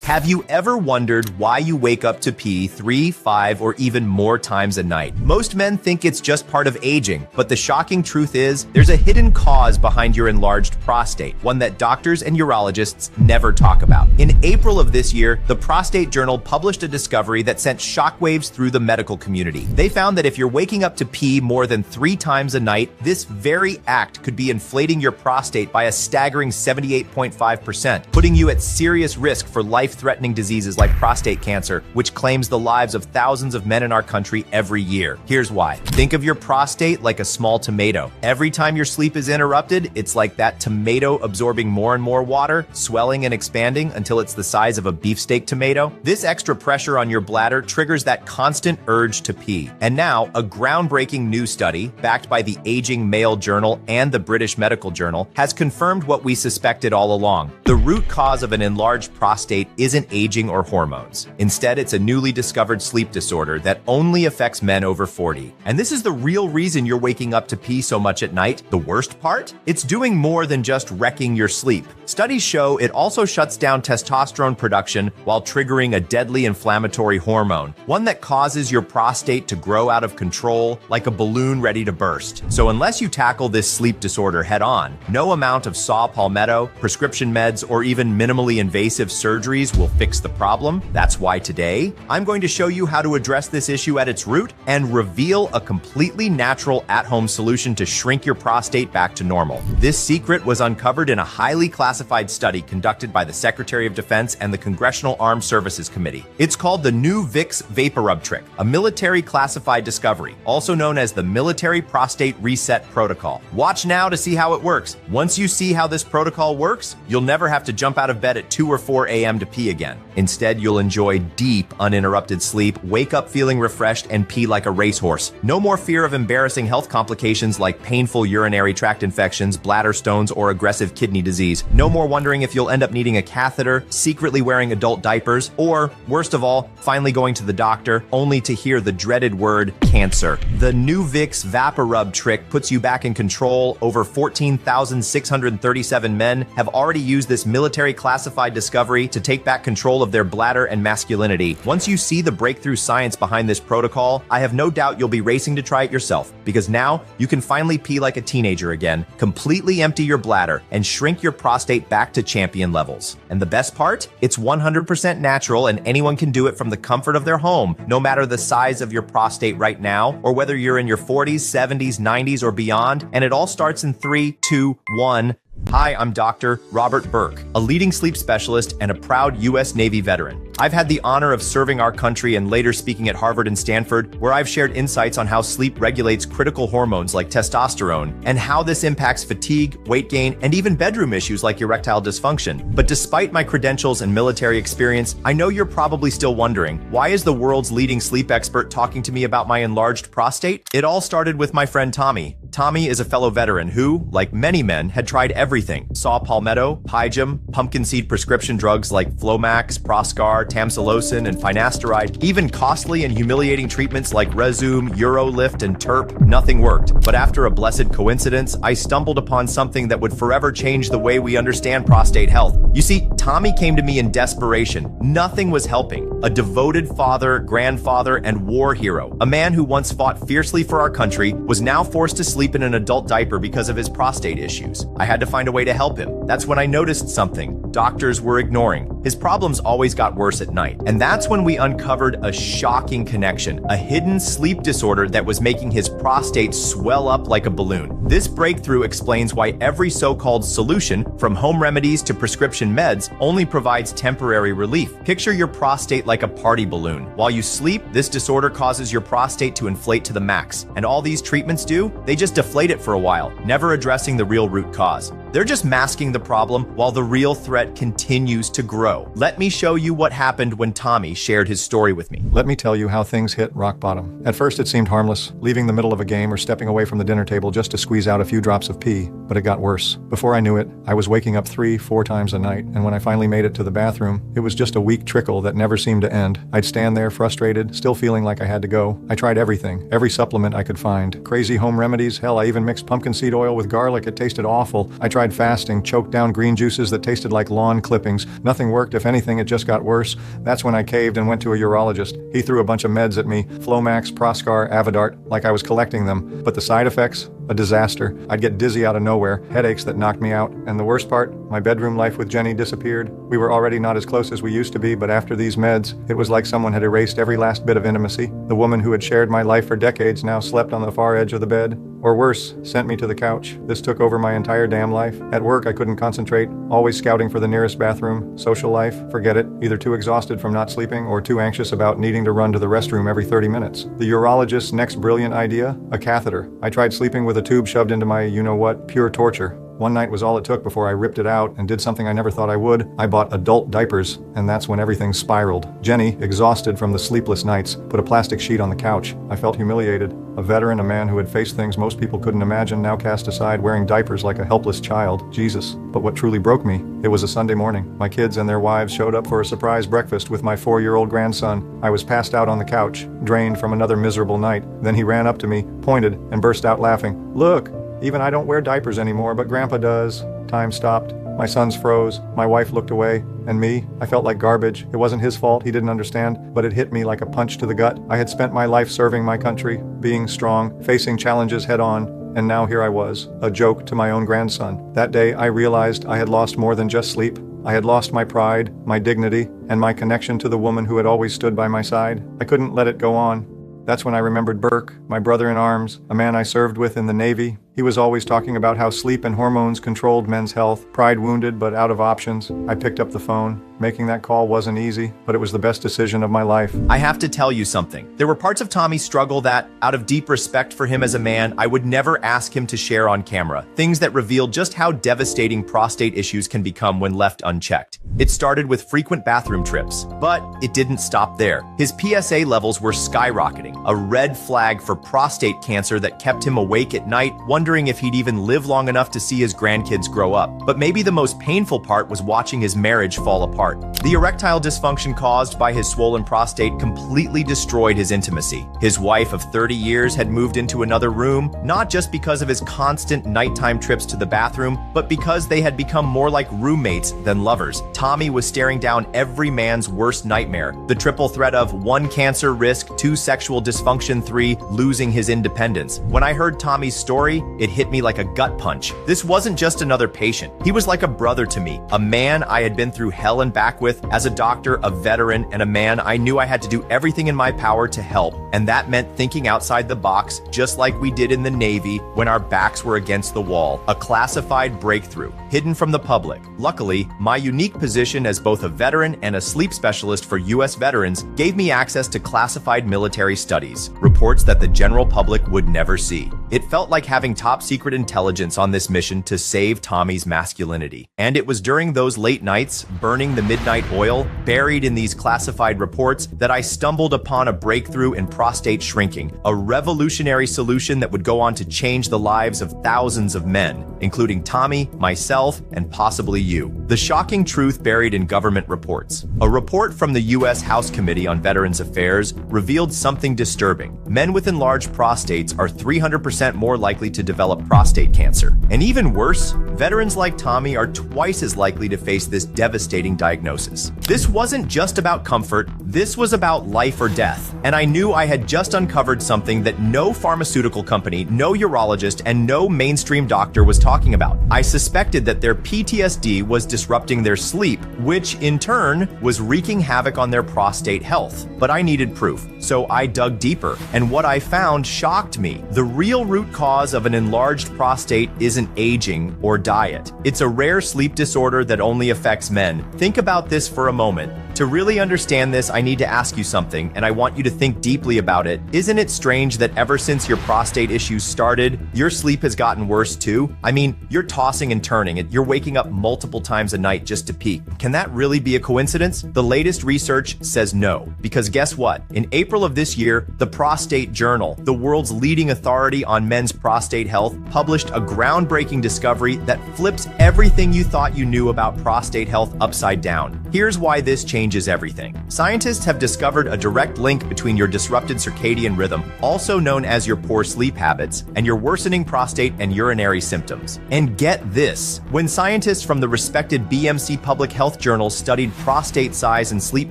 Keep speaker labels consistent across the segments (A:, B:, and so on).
A: Have you ever wondered why you wake up to pee 3, 5, or even more times a night? Most men think it's just part of aging, but the shocking truth is there's a hidden cause behind your enlarged prostate, one that doctors and urologists never talk about. In April of this year, the Prostate Journal published a discovery that sent shockwaves through the medical community. They found that if you're waking up to pee more than 3 times a night, this very act could be inflating your prostate by a staggering 78.5%, putting you at serious risk for life-threatening diseases like prostate cancer, which claims the lives of thousands of men in our country every year. Here's why. Think of your prostate like a small tomato. Every time your sleep is interrupted, it's like that tomato absorbing more and more water, swelling and expanding until it's the size of a beefsteak tomato. This extra pressure on your bladder triggers that constant urge to pee. And now, a groundbreaking new study, backed by the Aging Male Journal and the British Medical Journal, has confirmed what we suspected all along. The root cause of an enlarged prostate isn't aging or hormones. Instead, it's a newly discovered sleep disorder that only affects men over 40. And this is the real reason you're waking up to pee so much at night. The worst part? It's doing more than just wrecking your sleep. Studies show it also shuts down testosterone production while triggering a deadly inflammatory hormone, one that causes your prostate to grow out of control like a balloon ready to burst. So unless you tackle this sleep disorder head on, no amount of saw palmetto, prescription meds, or even minimally invasive surgeries will fix the problem. That's why today, I'm going to show you how to address this issue at its root and reveal a completely natural at-home solution to shrink your prostate back to normal. This secret was uncovered in a highly classified study conducted by the Secretary of Defense and the Congressional Armed Services Committee. It's called the new Vicks Vapor Rub Trick, a military classified discovery, also known as the Military Prostate Reset Protocol. Watch now to see how it works. Once you see how this protocol works, you'll never have to jump out of bed at 2 or 4 a.m. to pee again. Instead, you'll enjoy deep, uninterrupted sleep, wake up feeling refreshed, and pee like a racehorse. No more fear of embarrassing health complications like painful urinary tract infections, bladder stones, or aggressive kidney disease. No more wondering if you'll end up needing a catheter, secretly wearing adult diapers, or, worst of all, finally going to the doctor, only to hear the dreaded word cancer. The new Vicks Vapor Rub trick puts you back in control. Over 14,637 men have already used this military classified discovery to take back control of their bladder and masculinity. Once you see the breakthrough science behind this protocol, I have no doubt you'll be racing to try it yourself, because now you can finally pee like a teenager again, completely empty your bladder, and shrink your prostate back to champion levels. And the best part? It's 100% natural, and anyone can do it from the comfort of their home, no matter the size of your prostate right now, or whether you're in your 40s, 70s, 90s, or beyond. And it all starts in 3, 2, 1. Hi, I'm Dr. Robert Burke, a leading sleep specialist and a proud U.S. Navy veteran. I've had the honor of serving our country and later speaking at Harvard and Stanford, where I've shared insights on how sleep regulates critical hormones like testosterone and how this impacts fatigue, weight gain, and even bedroom issues like erectile dysfunction. But despite my credentials and military experience, I know you're probably still wondering, why is the world's leading sleep expert talking to me about my enlarged prostate? It all started with my friend Tommy. Tommy is a fellow veteran who, like many men, had tried everything. Saw palmetto, Pygem, pumpkin seed prescription drugs like Flomax, Proscar, Tamsulosin, and finasteride, even costly and humiliating treatments like Rezum, Urolift, and Terp. Nothing worked. But after a blessed coincidence, I stumbled upon something that would forever change the way we understand prostate health. You see, Tommy came to me in desperation. Nothing was helping. A devoted father, grandfather, and war hero, a man who once fought fiercely for our country, was now forced to sleep in an adult diaper because of his prostate issues. I had to find a way to help him. That's when I noticed something doctors were ignoring. His problems always got worse at night. And that's when we uncovered a shocking connection, a hidden sleep disorder that was making his prostate swell up like a balloon. This breakthrough explains why every so-called solution, from home remedies to prescription meds, only provides temporary relief. Picture your prostate like a party balloon. While you sleep, this disorder causes your prostate to inflate to the max. And all these treatments do? They just deflate it for a while, never addressing the real root cause. They're just masking the problem while the real threat continues to grow. Let me show you what happened when Tommy shared his story with me.
B: Let me tell you how things hit rock bottom. At first it seemed harmless, leaving the middle of a game or stepping away from the dinner table just to squeeze out a few drops of pee, but it got worse. Before I knew it, I was waking up 3, 4 times a night, and when I finally made it to the bathroom, it was just a weak trickle that never seemed to end. I'd stand there frustrated, still feeling like I had to go. I tried everything, every supplement I could find. Crazy home remedies, hell, I even mixed pumpkin seed oil with garlic. It tasted awful. I tried fasting, choked down green juices that tasted like lawn clippings. Nothing worked. worked. If anything, it just got worse. That's when I caved and went to a urologist. He threw a bunch of meds at me, Flomax, Proscar, Avodart, like I was collecting them. But the side effects? A disaster. I'd get dizzy out of nowhere, headaches that knocked me out. And the worst part, my bedroom life with Jenny disappeared. We were already not as close as we used to be, but after these meds, it was like someone had erased every last bit of intimacy. The woman who had shared my life for decades now slept on the far edge of the bed. Or worse, sent me to the couch. This took over my entire damn life. At work, I couldn't concentrate, always scouting for the nearest bathroom. Social life, forget it. Either too exhausted from not sleeping or too anxious about needing to run to the restroom every 30 minutes. The urologist's next brilliant idea? A catheter. I tried sleeping with a tube shoved into my you-know-what, pure torture. One night was all it took before I ripped it out and did something I never thought I would. I bought adult diapers, and that's when everything spiraled. Jenny, exhausted from the sleepless nights, put a plastic sheet on the couch. I felt humiliated. A veteran, a man who had faced things most people couldn't imagine, now cast aside wearing diapers like a helpless child. Jesus. But what truly broke me? It was a Sunday morning. My kids and their wives showed up for a surprise breakfast with my 4-year-old grandson. I was passed out on the couch, drained from another miserable night. Then he ran up to me, pointed, and burst out laughing. Look! Even I don't wear diapers anymore, but Grandpa does. Time stopped. My sons froze. My wife looked away. And me? I felt like garbage. It wasn't his fault. He didn't understand. But it hit me like a punch to the gut. I had spent my life serving my country, being strong, facing challenges head on. And now here I was, a joke to my own grandson. That day, I realized I had lost more than just sleep. I had lost my pride, my dignity, and my connection to the woman who had always stood by my side. I couldn't let it go on. That's when I remembered Burke, my brother in arms, a man I served with in the Navy. He was always talking about how sleep and hormones controlled men's health, pride wounded but out of options. I picked up the phone. Making that call wasn't easy, but it was the best decision of my life.
A: I have to tell you something. There were parts of Tommy's struggle that, out of deep respect for him as a man, I would never ask him to share on camera. Things that revealed just how devastating prostate issues can become when left unchecked. It started with frequent bathroom trips, but it didn't stop there. His PSA levels were skyrocketing, a red flag for prostate cancer that kept him awake at night, wondering if he'd even live long enough to see his grandkids grow up. But maybe the most painful part was watching his marriage fall apart. The erectile dysfunction caused by his swollen prostate completely destroyed his intimacy. His wife of 30 years had moved into another room, not just because of his constant nighttime trips to the bathroom, but because they had become more like roommates than lovers. Tommy was staring down every man's worst nightmare, the triple threat of 1, cancer risk, 2, sexual dysfunction, 3, losing his independence. When I heard Tommy's story, it hit me like a gut punch. This wasn't just another patient. He was like a brother to me, a man I had been through hell and back with as a doctor, a veteran, and a man I knew I had to do everything in my power to help. And that meant thinking outside the box, just like we did in the Navy when our backs were against the wall. A classified breakthrough, hidden from the public. Luckily, my unique position as both a veteran and a sleep specialist for U.S. veterans gave me access to classified military studies, reports that the general public would never see. It felt like having top secret intelligence on this mission to save Tommy's masculinity. And it was during those late nights, burning the midnight oil, buried in these classified reports, that I stumbled upon a breakthrough in prostate shrinking, a revolutionary solution that would go on to change the lives of thousands of men, including Tommy, myself, and possibly you. The shocking truth buried in government reports. A report from the U.S. House Committee on Veterans Affairs revealed something disturbing. Men with enlarged prostates are 300% more likely to develop prostate cancer. And even worse, veterans like Tommy are twice as likely to face this devastating diagnosis. This wasn't just about comfort, this was about life or death. And I knew I had just uncovered something that no pharmaceutical company, no urologist, and no mainstream doctor was talking about. I suspected that their PTSD was disrupting their sleep, which in turn was wreaking havoc on their prostate health. But I needed proof, so I dug deeper, and what I found shocked me. The real root cause of an enlarged prostate isn't aging or diet. It's a rare sleep disorder that only affects men. Think about this for a moment. To really understand this, I need to ask you something, and I want you to think deeply about it. Isn't it strange that ever since your prostate issues started, your sleep has gotten worse too? I mean, you're tossing and turning, and you're waking up multiple times a night just to pee. Can that really be a coincidence? The latest research says no, because guess what? In April of this year, the Prostate Journal, the world's leading authority on men's prostate health, published a groundbreaking discovery that flips everything you thought you knew about prostate health upside down. Here's why this changed changes everything. Scientists have discovered a direct link between your disrupted circadian rhythm, also known as your poor sleep habits, and your worsening prostate and urinary symptoms. And get this, when scientists from the respected BMC Public Health Journal studied prostate size and sleep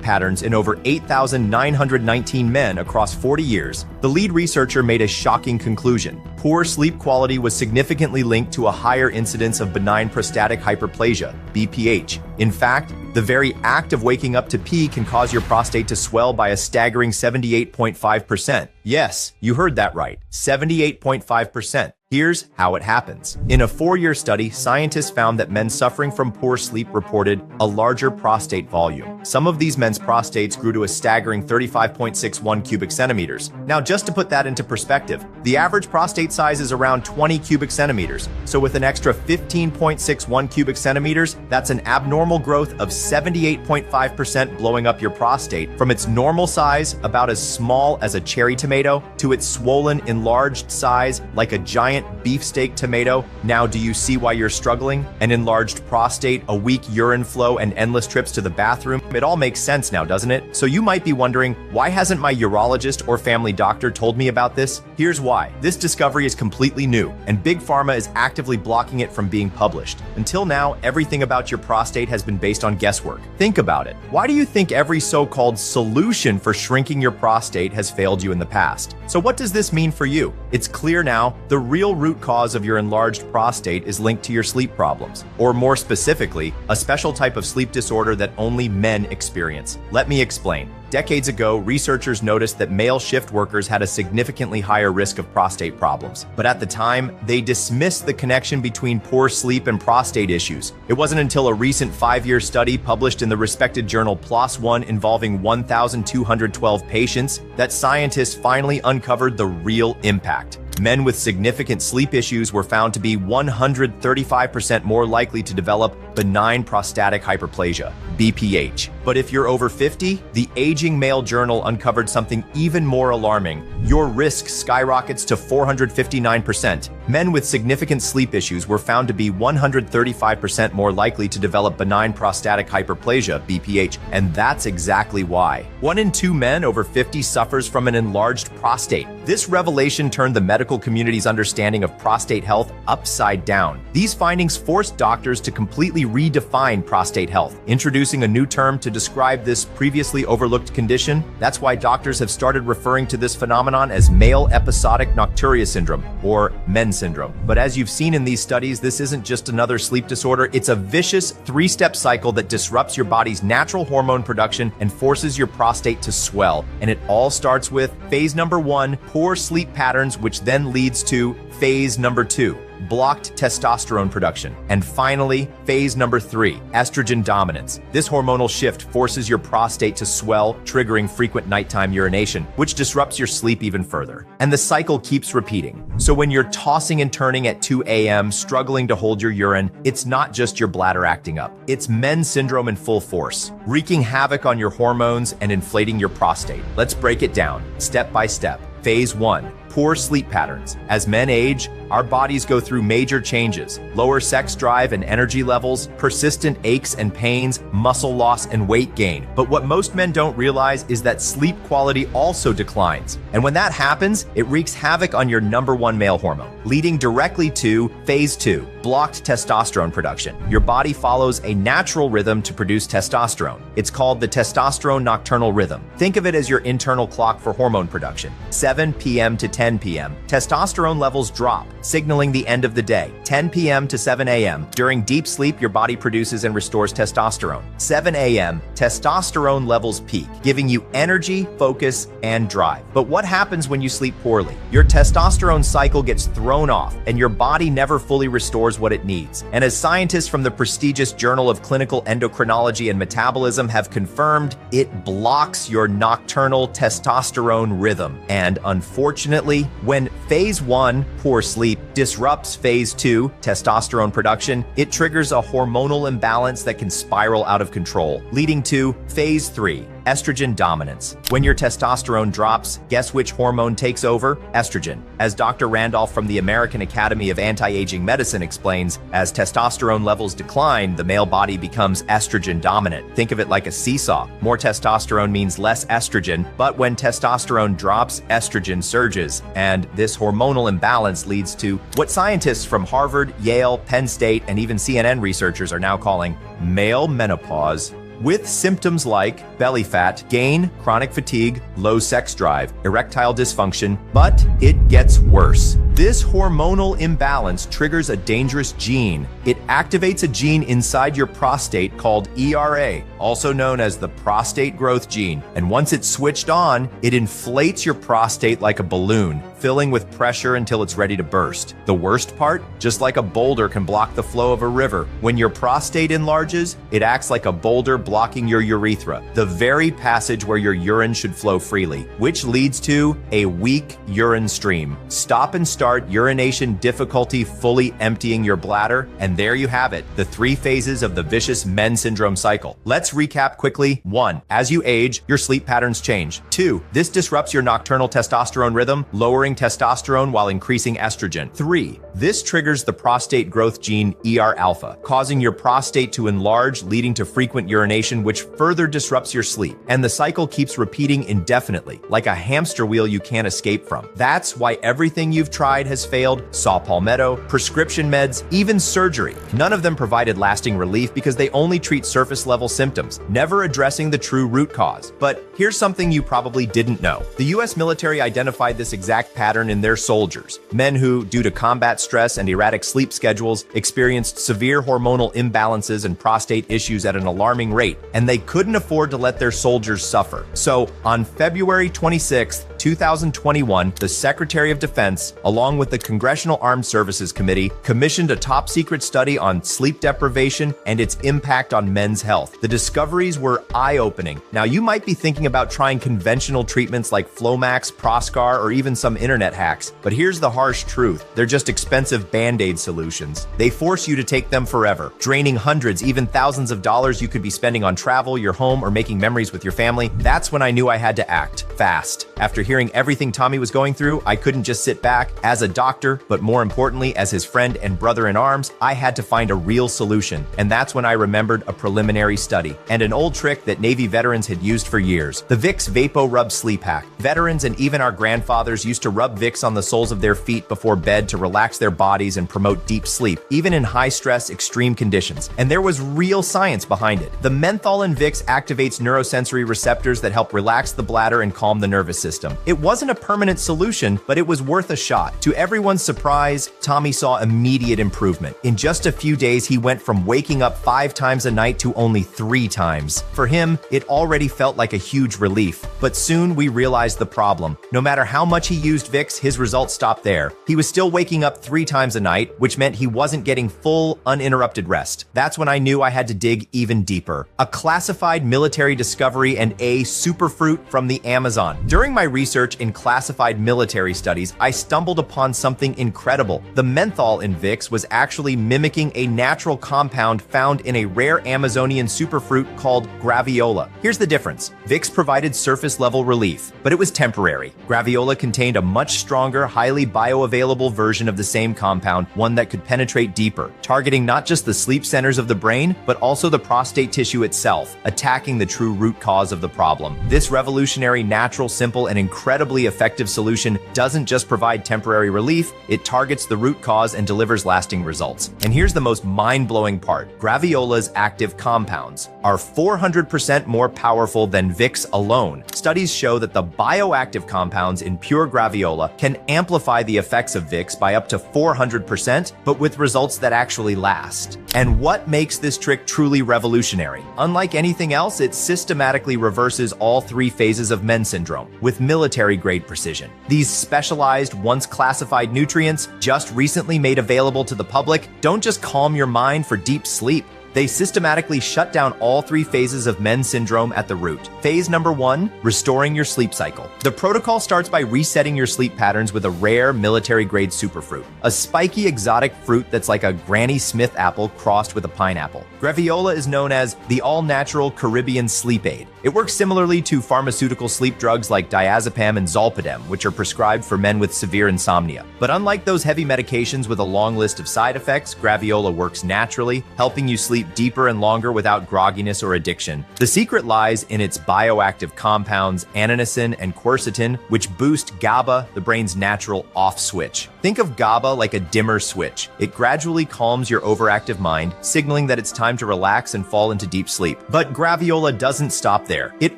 A: patterns in over 8,919 men across 40 years, the lead researcher made a shocking conclusion. Poor sleep quality was significantly linked to a higher incidence of benign prostatic hyperplasia, BPH. In fact, the very act of waking up to pee can cause your prostate to swell by a staggering 78.5%. Yes, you heard that right, 78.5%. Here's how it happens. In a 4-year study, scientists found that men suffering from poor sleep reported a larger prostate volume. Some of these men's prostates grew to a staggering 35.61 cubic centimeters. Now, just to put that into perspective, the average prostate size is around 20 cubic centimeters. So with an extra 15.61 cubic centimeters, that's an abnormal growth of 78.5%, blowing up your prostate from its normal size, about as small as a cherry tomato, to its swollen, enlarged size like a giant beefsteak tomato. Now, do you see why you're struggling? An enlarged prostate, a weak urine flow, and endless trips to the bathroom? It all makes sense now, doesn't it? So you might be wondering, why hasn't my urologist or family doctor told me about this? Here's why. This discovery is completely new, and Big Pharma is actively blocking it from being published. Until now, everything about your prostate has been based on guesswork. Think about it. Why do you think every so-called solution for shrinking your prostate has failed you in the past? So what does this mean for you? It's clear now, the real root cause of your enlarged prostate is linked to your sleep problems, or more specifically, a special type of sleep disorder that only men experience. Let me explain. Decades ago, researchers noticed that male shift workers had a significantly higher risk of prostate problems. But at the time, they dismissed the connection between poor sleep and prostate issues. It wasn't until a recent 5-year study published in the respected journal PLOS One involving 1,212 patients that scientists finally uncovered the real impact. Men with significant sleep issues were found to be 135% more likely to develop benign prostatic hyperplasia, BPH. But if you're over 50, the Aging Male Journal uncovered something even more alarming. Your risk skyrockets to 459%. Men with significant sleep issues were found to be 135% more likely to develop benign prostatic hyperplasia, BPH, and that's exactly why. 1 in 2 men over 50 suffers from an enlarged prostate. This revelation turned the medical community's understanding of prostate health upside down. These findings forced doctors to completely redefine prostate health, introducing a new term to describe this previously overlooked condition. That's why doctors have started referring to this phenomenon as male episodic nocturia syndrome, or men syndrome. But as you've seen in these studies, this isn't just another sleep disorder. It's a vicious 3-step cycle that disrupts your body's natural hormone production and forces your prostate to swell. And it all starts with phase number 1, poor sleep patterns, which then leads to phase number 2, blocked testosterone production. And finally, phase number 3, estrogen dominance. This hormonal shift forces your prostate to swell, triggering frequent nighttime urination, which disrupts your sleep even further. And the cycle keeps repeating. So when you're tossing and turning at 2 a.m., struggling to hold your urine, it's not just your bladder acting up. It's men's syndrome in full force, wreaking havoc on your hormones and inflating your prostate. Let's break it down, step by step. Phase 1, poor sleep patterns. As men age, our bodies go through major changes: lower sex drive and energy levels, persistent aches and pains, muscle loss, and weight gain. But what most men don't realize is that sleep quality also declines. And when that happens, it wreaks havoc on your number 1 male hormone, leading directly to phase 2, blocked testosterone production. Your body follows a natural rhythm to produce testosterone. It's called the testosterone nocturnal rhythm. Think of it as your internal clock for hormone production. 7 p.m. to 10 p.m., testosterone levels drop, signaling the end of the day. 10 p.m. to 7 a.m. During deep sleep, your body produces and restores testosterone. 7 a.m., testosterone levels peak, giving you energy, focus, and drive. But what happens when you sleep poorly? Your testosterone cycle gets thrown off, and your body never fully restores what it needs. And as scientists from the prestigious Journal of Clinical Endocrinology and Metabolism have confirmed, it blocks your nocturnal testosterone rhythm. And unfortunately, when phase 1, poor sleep, disrupts phase 2, testosterone production, it triggers a hormonal imbalance that can spiral out of control, leading to phase 3, estrogen dominance. When your testosterone drops, guess which hormone takes over? Estrogen. As Dr. Randolph from the American Academy of Anti-Aging Medicine explains, as testosterone levels decline, the male body becomes estrogen dominant. Think of it like a seesaw. More testosterone means less estrogen, but when testosterone drops, estrogen surges. And this hormonal imbalance leads to what scientists from Harvard, Yale, Penn State, and even CNN researchers are now calling male menopause, with symptoms like belly fat, gain, chronic fatigue, low sex drive, erectile dysfunction, but it gets worse. This hormonal imbalance triggers a dangerous gene. It activates a gene inside your prostate called ERA, also known as the prostate growth gene. And once it's switched on, it inflates your prostate like a balloon, filling with pressure until it's ready to burst. The worst part? Just like a boulder can block the flow of a river, when your prostate enlarges, it acts like a boulder blocking your urethra, the very passage where your urine should flow freely, which leads to a weak urine stream. Stop and start urination difficulty fully emptying your bladder, and there you have it, the 3 phases of the vicious men syndrome cycle. Let's recap quickly. 1. As you age, your sleep patterns change. 2. This disrupts your nocturnal testosterone rhythm, lowering testosterone while increasing estrogen. 3. This triggers the prostate growth gene ER-alpha, causing your prostate to enlarge, leading to frequent urination, which further disrupts your sleep. And the cycle keeps repeating indefinitely, like a hamster wheel you can't escape from. That's why everything you've tried has failed: saw palmetto, prescription meds, even surgery. None of them provided lasting relief because they only treat surface-level symptoms, never addressing the true root cause. But here's something you probably didn't know. The US military identified this exact pattern in their soldiers, men who, due to combat stress and erratic sleep schedules, experienced severe hormonal imbalances and prostate issues at an alarming rate, and they couldn't afford to let their soldiers suffer. So, on February 26th, 2021, the Secretary of Defense, along with the Congressional Armed Services Committee, commissioned a top-secret study on sleep deprivation and its impact on men's health. The discoveries were eye-opening. Now, you might be thinking about trying conventional treatments like Flomax, Proscar, or even some internet hacks, but here's the harsh truth. They're just expensive Band-Aid solutions. They force you to take them forever, draining hundreds, even thousands of dollars you could be spending on travel, your home, or making memories with your family. That's when I knew I had to act fast. After hearing everything Tommy was going through, I couldn't just sit back. As a doctor, but more importantly, as his friend and brother in arms, I had to find a real solution. And that's when I remembered a preliminary study and an old trick that Navy veterans had used for years: the Vicks Vapo Rub Sleep Hack. Veterans and even our grandfathers used to rub Vicks on the soles of their feet before bed to relax their bodies and promote deep sleep, even in high-stress, extreme conditions. And there was real science behind it. The menthol in Vicks activates neurosensory receptors that help relax the bladder and calm the nervous system. It wasn't a permanent solution, but it was worth a shot. To everyone's surprise, Tommy saw immediate improvement. In just a few days, he went from waking up 5 times a night to only 3 times. For him, it already felt like a huge relief. But soon we realized the problem. No matter how much he used Vicks, his results stopped there. He was still waking up 3 times a night, which meant he wasn't getting full, uninterrupted rest. That's when I knew I had to dig even deeper. A classified military discovery and a superfruit from the Amazon. During my research in classified military studies, I stumbled upon something incredible. The menthol in Vicks was actually mimicking a natural compound found in a rare Amazonian superfruit called graviola. Here's the difference. Vicks provided surface-level relief, but it was temporary. Graviola contained a much stronger, highly bioavailable version of the same compound, one that could penetrate deeper, targeting not just the sleep centers of the brain, but also the prostate tissue itself, attacking the true root cause of the problem. This revolutionary, natural, simple, and incredibly effective solution doesn't just provide temporary relief, it targets the root cause and delivers lasting results. And here's the most mind-blowing part. Graviola's active compounds are 400% more powerful than Vicks alone. Studies show that the bioactive compounds in pure graviola can amplify the effects of Vicks by up to 400%, but with results that actually last. And what makes this trick truly revolutionary? Unlike anything else, it systematically reverses all 3 phases of men's syndrome with military-grade precision. These specialized, once classified nutrients, just recently made available to the public, don't just calm your mind for deep sleep. They systematically shut down all 3 phases of men's syndrome at the root. Phase number 1, restoring your sleep cycle. The protocol starts by resetting your sleep patterns with a rare military-grade superfruit, a spiky exotic fruit that's like a Granny Smith apple crossed with a pineapple. Graviola is known as the all-natural Caribbean sleep aid. It works similarly to pharmaceutical sleep drugs like diazepam and zolpidem, which are prescribed for men with severe insomnia. But unlike those heavy medications with a long list of side effects, Graviola works naturally, helping you sleep deeper and longer without grogginess or addiction. The secret lies in its bioactive compounds, ananocin and quercetin, which boost GABA, the brain's natural off switch. Think of GABA like a dimmer switch. It gradually calms your overactive mind, signaling that it's time to relax and fall into deep sleep. But Graviola doesn't stop there. It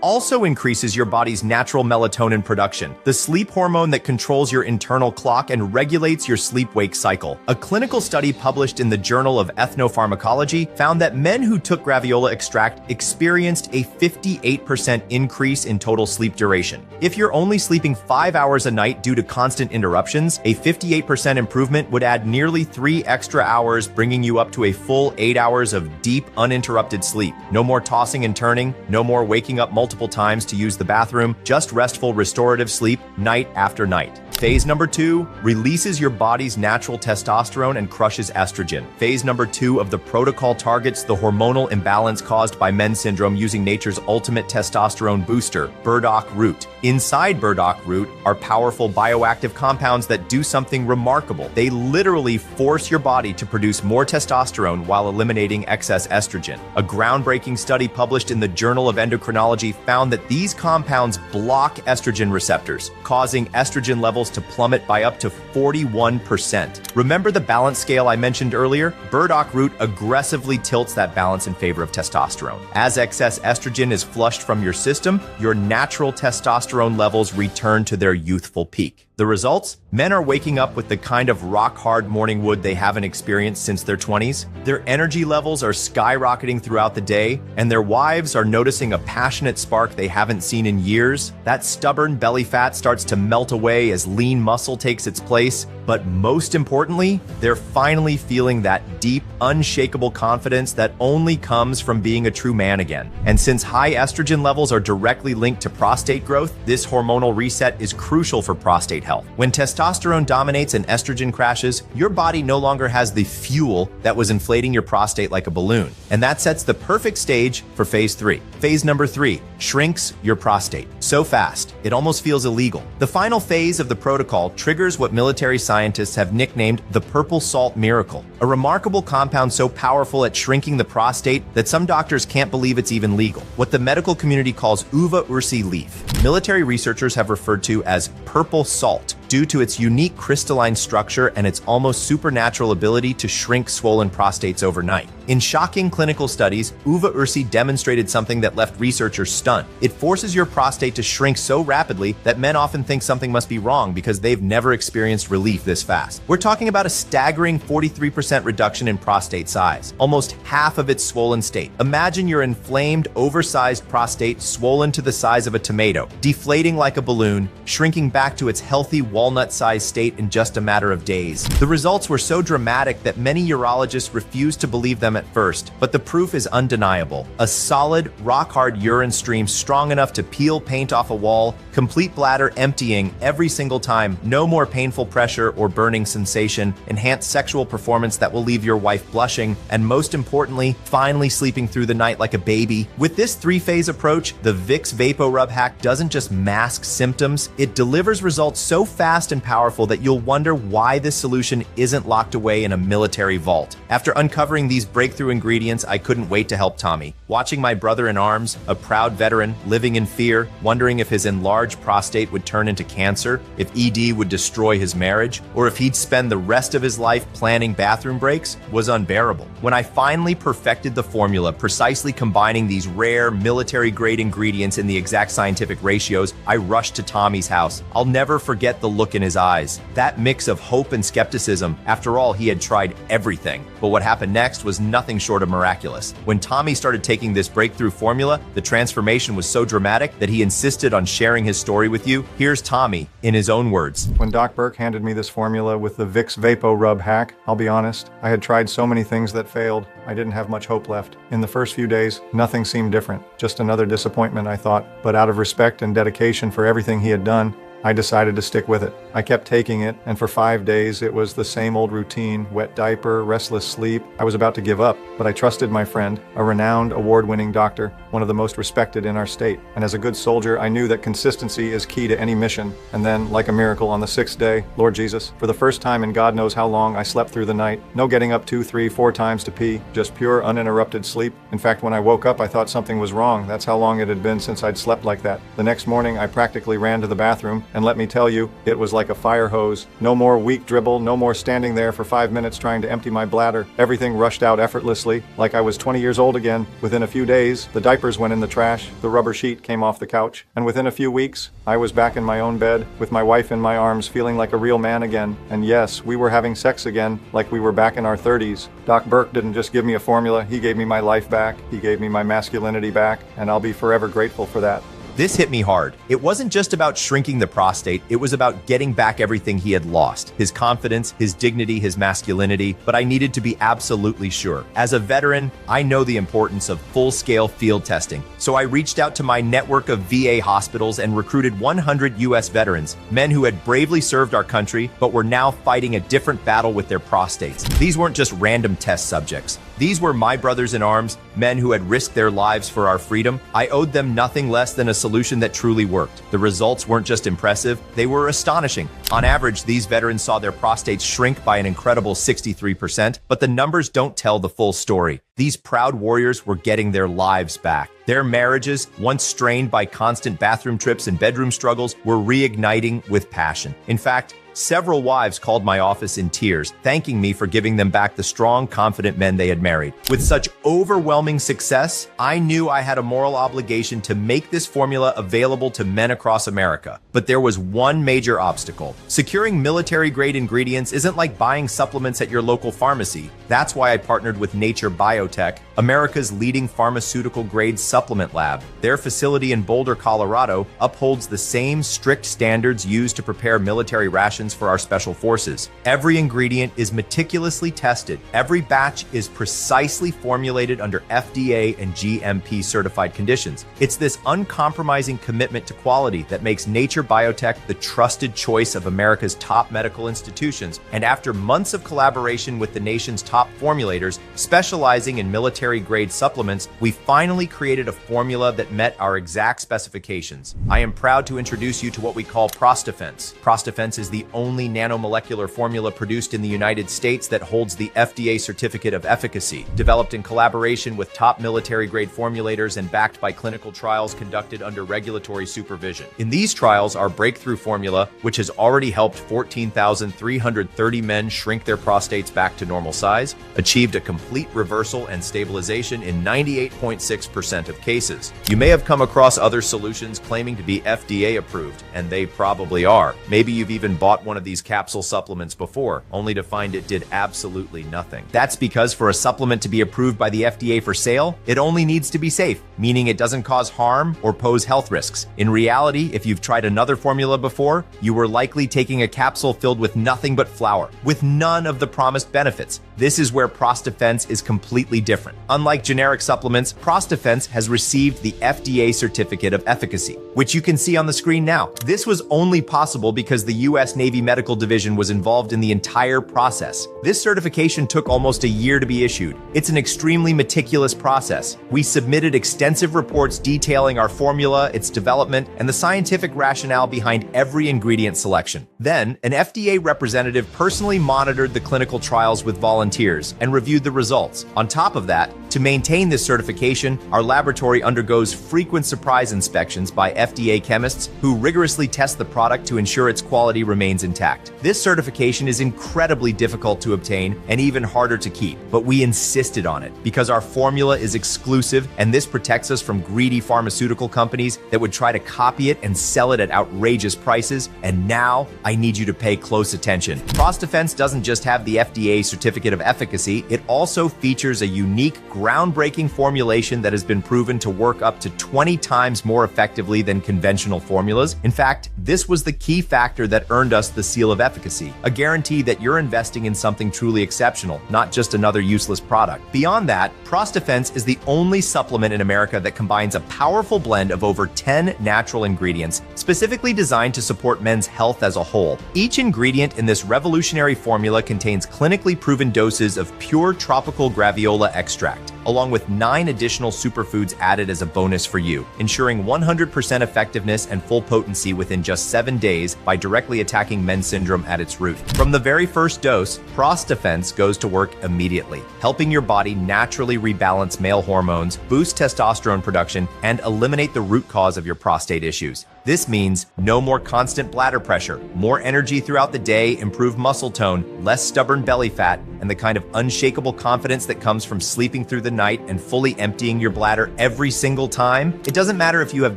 A: also increases your body's natural melatonin production, the sleep hormone that controls your internal clock and regulates your sleep-wake cycle. A clinical study published in the Journal of Ethnopharmacology found that men who took Graviola extract experienced a 58% increase in total sleep duration. If you're only sleeping 5 hours a night due to constant interruptions, a 58% improvement would add nearly 3 extra hours, bringing you up to a full 8 hours of deep, uninterrupted sleep. No more tossing and turning, no more waking up multiple times to use the bathroom, just restful, restorative sleep night after night. Phase number 2 releases your body's natural testosterone and crushes estrogen. Phase number 2 of the protocol targets the hormonal imbalance caused by men's syndrome using nature's ultimate testosterone booster, burdock root. Inside burdock root are powerful bioactive compounds that do something remarkable. They literally force your body to produce more testosterone while eliminating excess estrogen. A groundbreaking study published in the Journal of Endocrinology found that these compounds block estrogen receptors, causing estrogen levels to plummet by up to 41%. Remember the balance scale I mentioned earlier? Burdock root aggressively tilts that balance in favor of testosterone. As excess estrogen is flushed from your system, your natural testosterone levels return to their youthful peak. The results? Men are waking up with the kind of rock-hard morning wood they haven't experienced since their 20s. Their energy levels are skyrocketing throughout the day, and their wives are noticing a passionate spark they haven't seen in years. That stubborn belly fat starts to melt away as lean muscle takes its place. But most importantly, they're finally feeling that deep, unshakable confidence that only comes from being a true man again. And since high estrogen levels are directly linked to prostate growth, this hormonal reset is crucial for prostate health. When testosterone dominates and estrogen crashes, your body no longer has the fuel that was inflating your prostate like a balloon. And that sets the perfect stage for phase 3. Phase number 3 shrinks your prostate. So fast, it almost feels illegal. The final phase of the protocol triggers what military scientists have nicknamed the purple salt miracle, a remarkable compound so powerful at shrinking the prostate that some doctors can't believe it's even legal. What the medical community calls uva ursi leaf, military researchers have referred to as purple salt due to its unique crystalline structure and its almost supernatural ability to shrink swollen prostates overnight. In shocking clinical studies, uva ursi demonstrated something that left researchers stunned. It forces your prostate to shrink so rapidly that men often think something must be wrong because they've never experienced relief this fast. We're talking about a staggering 43% reduction in prostate size, almost half of its swollen state. Imagine your inflamed, oversized prostate swollen to the size of a tomato, deflating like a balloon, shrinking back to its healthy walnut-sized state in just a matter of days. The results were so dramatic that many urologists refused to believe them at first, but the proof is undeniable. A solid, rock-hard urine stream strong enough to peel paint off a wall, complete bladder emptying every single time, no more painful pressure or burning sensation, enhanced sexual performance that will leave your wife blushing, and most importantly, finally sleeping through the night like a baby. With this 3-phase approach, the Vicks VapoRub hack doesn't just mask symptoms, it delivers results so fast and powerful that you'll wonder why this solution isn't locked away in a military vault. After uncovering these breakthrough ingredients, I couldn't wait to help Tommy. Watching my brother in arms, a proud veteran, living in fear, wondering if his enlarged prostate would turn into cancer, if ED would destroy his marriage, or if he'd spend the rest of his life planning bathroom breaks, was unbearable. When I finally perfected the formula, precisely combining these rare, military-grade ingredients in the exact scientific ratios, I rushed to Tommy's house. I'll never forget the look in his eyes. That mix of hope and skepticism. After all, he had tried everything. But what happened next was nothing short of miraculous. When Tommy started taking this breakthrough formula, the transformation was so dramatic that he insisted on sharing his story with you. Here's Tommy in his own words.
B: When Doc Burke handed me this formula with the Vicks VapoRub hack, I'll be honest, I had tried so many things that failed, I didn't have much hope left. In the first few days, nothing seemed different. Just another disappointment, I thought. But out of respect and dedication for everything he had done, I decided to stick with it. I kept taking it, and for 5 days it was the same old routine, wet diaper, restless sleep. I was about to give up, but I trusted my friend, a renowned award-winning doctor, one of the most respected in our state. And as a good soldier, I knew that consistency is key to any mission. And then, like a miracle, on the 6th day, Lord Jesus, for the first time in God knows how long, I slept through the night. No getting up 2, 3, 4 times to pee, just pure uninterrupted sleep. In fact, when I woke up, I thought something was wrong. That's how long it had been since I'd slept like that. The next morning, I practically ran to the bathroom, and let me tell you, it was like a fire hose. No more weak dribble, no more standing there for 5 minutes trying to empty my bladder. Everything rushed out effortlessly, like I was 20 years old again. Within a few days, the diapers went in the trash, the rubber sheet came off the couch, and within a few weeks, I was back in my own bed, with my wife in my arms, feeling like a real man again. And yes, we were having sex again, like we were back in our 30s. Doc Burke didn't just give me a formula, he gave me my life back, he gave me my masculinity back, and I'll be forever grateful for that.
A: This hit me hard. It wasn't just about shrinking the prostate, it was about getting back everything he had lost. His confidence, his dignity, his masculinity, but I needed to be absolutely sure. As a veteran, I know the importance of full-scale field testing. So I reached out to my network of VA hospitals and recruited 100 US veterans, men who had bravely served our country, but were now fighting a different battle with their prostates. These weren't just random test subjects. These were my brothers in arms, men who had risked their lives for our freedom. I owed them nothing less than a solution that truly worked. The results weren't just impressive, they were astonishing. On average, these veterans saw their prostates shrink by an incredible 63%, but the numbers don't tell the full story. These proud warriors were getting their lives back. Their marriages, once strained by constant bathroom trips and bedroom struggles, were reigniting with passion. In fact, several wives called my office in tears, thanking me for giving them back the strong, confident men they had married. With such overwhelming success, I knew I had a moral obligation to make this formula available to men across America. But there was one major obstacle. Securing military-grade ingredients isn't like buying supplements at your local pharmacy. That's why I partnered with Nature Biotech, America's leading pharmaceutical-grade supplement lab. Their facility in Boulder, Colorado, upholds the same strict standards used to prepare military rations for our special forces. Every ingredient is meticulously tested. Every batch is precisely formulated under FDA and GMP certified conditions. It's this uncompromising commitment to quality that makes Nature Biotech the trusted choice of America's top medical institutions. And after months of collaboration with the nation's top formulators specializing in military-grade supplements, we finally created a formula that met our exact specifications. I am proud to introduce you to what we call Prostafense. Prostafense is the only nanomolecular formula produced in the United States that holds the FDA certificate of efficacy, developed in collaboration with top military-grade formulators and backed by clinical trials conducted under regulatory supervision. In these trials, our breakthrough formula, which has already helped 14,330 men shrink their prostates back to normal size, achieved a complete reversal and stabilization in 98.6% of cases. You may have come across other solutions claiming to be FDA approved, and they probably are. Maybe you've even bought one of these capsule supplements before, only to find it did absolutely nothing. That's because for a supplement to be approved by the FDA for sale, it only needs to be safe, meaning it doesn't cause harm or pose health risks. In reality, if you've tried another formula before, you were likely taking a capsule filled with nothing but flour, with none of the promised benefits. This is where Prostafense is completely different. Unlike generic supplements, Prostafense has received the FDA certificate of efficacy, which you can see on the screen now. This was only possible because the U.S. Navy Medical Division was involved in the entire process. This certification took almost a year to be issued. It's an extremely meticulous process. We submitted extensive reports detailing our formula, its development, and the scientific rationale behind every ingredient selection. Then, an FDA representative personally monitored the clinical trials with volunteers and reviewed the results. On top of that, to maintain this certification, our laboratory undergoes frequent surprise inspections by FDA chemists who rigorously test the product to ensure its quality remains intact. This certification is incredibly difficult to obtain and even harder to keep, but we insisted on it because our formula is exclusive, and this protects us from greedy pharmaceutical companies that would try to copy it and sell it at outrageous prices. And now I need you to pay close attention. Prostafense doesn't just have the FDA certificate of efficacy, it also features a unique groundbreaking formulation that has been proven to work up to 20 times more effectively than conventional formulas. In fact, this was the key factor that earned us the seal of efficacy, a guarantee that you're investing in something truly exceptional, not just another useless product. Beyond that, Prostafense is the only supplement in America that combines a powerful blend of over 10 natural ingredients, specifically designed to support men's health as a whole. Each ingredient in this revolutionary formula contains clinically proven doses of pure tropical graviola extract, along with 9 additional superfoods added as a bonus for you, ensuring 100% effectiveness and full potency within just 7 days by directly attacking men's syndrome at its root. From the very first dose, Prostafense goes to work immediately, helping your body naturally rebalance male hormones, boost testosterone production, and eliminate the root cause of your prostate issues. This means no more constant bladder pressure, more energy throughout the day, improved muscle tone, less stubborn belly fat, and the kind of unshakable confidence that comes from sleeping through the night and fully emptying your bladder every single time. It doesn't matter if you have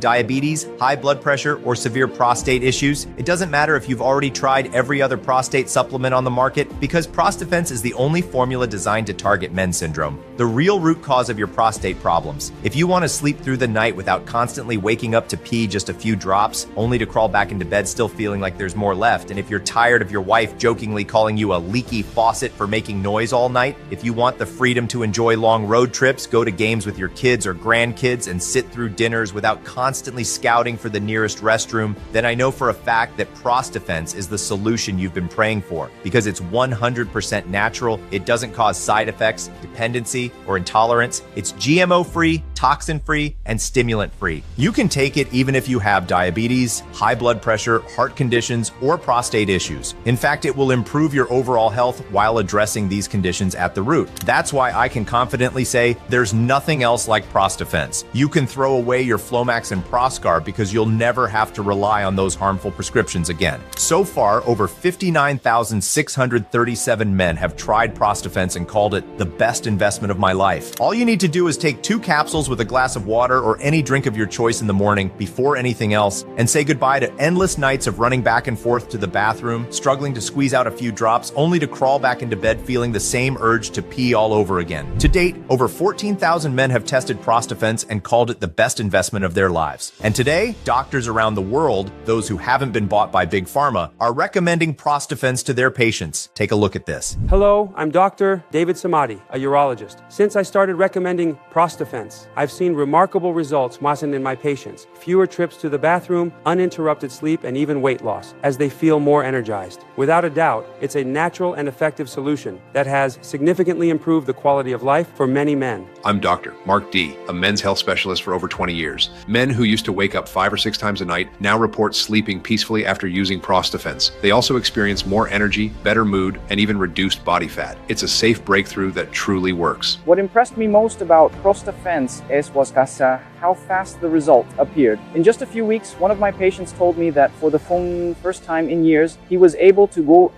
A: diabetes, high blood pressure, or severe prostate issues. It doesn't matter if you've already tried every other prostate supplement on the market, because Prostafense is the only formula designed to target men's syndrome, the real root cause of your prostate problems. If you want to sleep through the night without constantly waking up to pee just a few drops, only to crawl back into bed still feeling like there's more left, and if you're tired of your wife jokingly calling you a leaky faucet for making noise all night, if you want the freedom to enjoy long road trips, go to games with your kids or grandkids, and sit through dinners without constantly scouting for the nearest restroom, then I know for a fact that Prostafense is the solution you've been praying for, because it's 100% natural, it doesn't cause side effects, dependency, or intolerance. It's GMO-free, toxin-free, and stimulant-free. You can take it even if you have diabetes, high blood pressure, heart conditions, or prostate issues. In fact, it will improve your overall health while addressing these conditions at the root. That's why I can confidently say there's nothing else like Prostafense. You can throw away your Flomax and Proscar because you'll never have to rely on those harmful prescriptions again. So far, over 59,637 men have tried Prostafense and called it the best investment of my life. All you need to do is take 2 capsules with a glass of water or any drink of your choice in the morning before anything else, and say goodbye to endless nights of running back and forth to the bathroom, struggling to squeeze out a few drops, only to crawl back into bed feeling the same urge to pee all over again. To date, over 14,000 men have tested Prostafense and called it the best investment of their lives. And today, doctors around the world, those who haven't been bought by Big Pharma, are recommending Prostafense to their patients. Take a look at this.
C: Hello, I'm Dr. David Samadi, a urologist. Since I started recommending Prostafense, I've seen remarkable results in my patients. Fewer trips to the bathroom, uninterrupted sleep, and even weight loss, as they feel more energized. Without a doubt, it's a natural and effective solution that has significantly improved the quality of life for many men.
D: I'm Dr. Mark D., a men's health specialist for over 20 years. Men who used to wake up 5 or 6 times a night now report sleeping peacefully after using Prostafense. They also experience more energy, better mood, and even reduced body fat. It's a safe breakthrough that truly works.
E: What impressed me most about Prostafense was how fast the result appeared. In just a few weeks, one of my patients told me that for the first time in years, he was able to go